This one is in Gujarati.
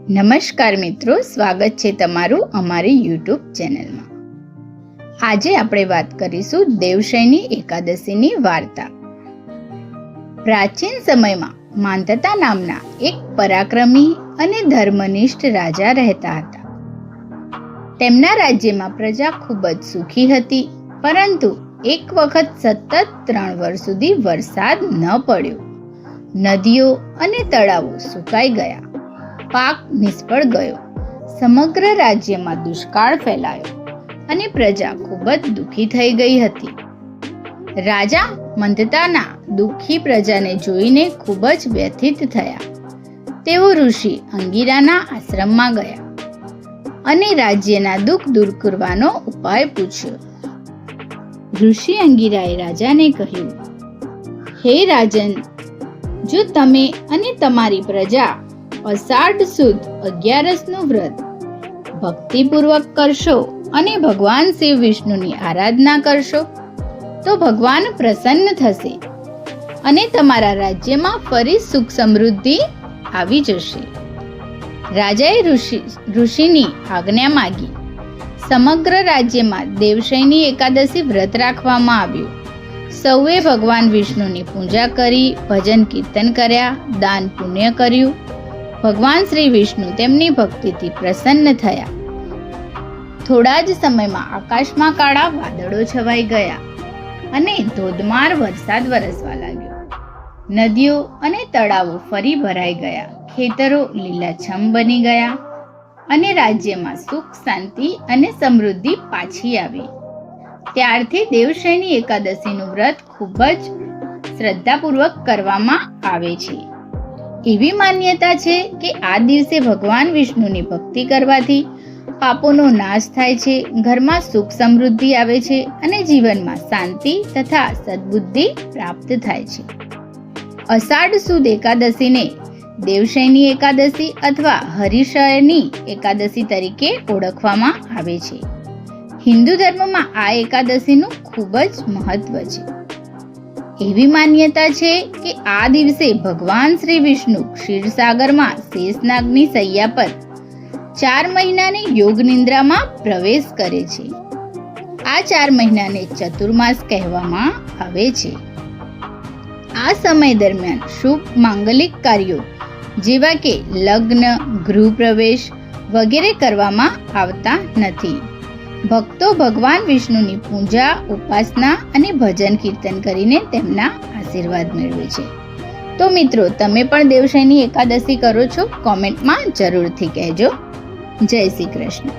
નમસ્કાર મિત્રો, સ્વાગત છે તમારું અમારી યુટ્યુબ ચેનલમાં। આજે આપણે વાત કરીશું દેવશયની એકાદશીની વાર્તા। પ્રાચીન સમયમાં માંધાતા નામના એક પરાક્રમી અને ધર્મનિષ્ઠ રાજા રહેતા હતા। તેમના રાજ્યમાં પ્રજા ખૂબ જ સુખી હતી, પરંતુ એક વખત સતત 3 વર્ષ સુધી વરસાદ ન પડ્યો। નદીઓ અને તળાવો સુકાઈ ગયા, પાક નિષ્ફળ ગયો, સમગ્ર રાજ્યમાં દુષ્કાળ ફેલાયો અને પ્રજા ખૂબ જ દુઃખી થઈ ગઈ હતી। રાજા મંધાતાના દુઃખી પ્રજાને જોઈને ખૂબ જ વ્યથિત થયા। તેઓ ઋષિ અંગિરાના આશ્રમમાં ગયા અને રાજ્યના દુઃખ દૂર કરવાનો ઉપાય પૂછ્યો। ઋષિ અંગિરાએ રાજાને કહ્યું, હે રાજન, જો તમે અને તમારી પ્રજા અષાઢ સુદ 11નું વ્રત ભક્તિપૂર્વક કરશો અને ભગવાન શિવ વિષ્ણુની આરાધના કરશો તો ભગવાન પ્રસન્ન થશે અને તમારા રાજ્યમાં ફરી સુખ સમૃદ્ધિ આવી જશે। રાજાએ ઋષિની આજ્ઞા માગી। સમગ્ર રાજ્યમાં દેવશયની એકાદશી વ્રત રાખવામાં આવ્યું। સૌએ ભગવાન વિષ્ણુની પૂજા કરી, ભજન કીર્તન કર્યા, દાન પુણ્ય કર્યું। ભગવાન શ્રી વિષ્ણુ તેમની ભક્તિથી પ્રસન્ન થયા। થોડા જ સમયમાં આકાશમાં કાળા વાદળો છવાઈ ગયા અને ધોધમાર વરસાદ વરસવા લાગ્યો। નદીઓ અને તળાવો ફરી ભરાઈ ગયા, ખેતરો લીલાછમ બની ગયા અને રાજ્યમાં સુખ, શાંતિ અને સમૃદ્ધિ પાછી આવી। ત્યારથી દેવશયની એકાદશીનું વ્રત ખૂબ જ શ્રદ્ધાપૂર્વક કરવામાં આવે છે। એવી માન્યતા છે કે આ દિવસે ભગવાન વિષ્ણુની ભક્તિ કરવાથી પાપોનો નાશ થાય છે, ઘરમાં સુખ સમૃદ્ધિ આવે છે અને જીવનમાં શાંતિ તથા સદબુદ્ધિ પ્રાપ્ત થાય છે। અષાઢ સુદ એકાદશીને દેવશયની એકાદશી અથવા હરિશયની એકાદશી તરીકે ઓળખવામાં આવે છે। હિન્દુ ધર્મમાં આ એકાદશીનું ખૂબ જ મહત્વ છે। એવી માન્યતા છે કે આ દિવસે ભગવાન શ્રી વિષ્ણુ ક્ષીરસાગરમાં શેષનાગની શૈયા પર 4 મહિનાની યોગ નિંદ્રામાં પ્રવેશ કરે છે। આ 4 મહિનાને ચતુર્માસ કહેવામાં આવે છે। આ સમય દરમિયાન શુભ માંગલિક કાર્યો જેવા કે લગ્ન, ગૃહપ્રવેશ વગેરે કરવામાં આવતા નથી। ભક્તો ભગવાન વિષ્ણુની પૂજા, ઉપાસના અને ભજન કીર્તન કરીને તેમના આશીર્વાદ મેળવે છે। તો મિત્રો, તમે પણ દેવશયની એકાદશી કરો છો? કોમેન્ટમાં જરૂરથી કહેજો। જય શ્રી કૃષ્ણ।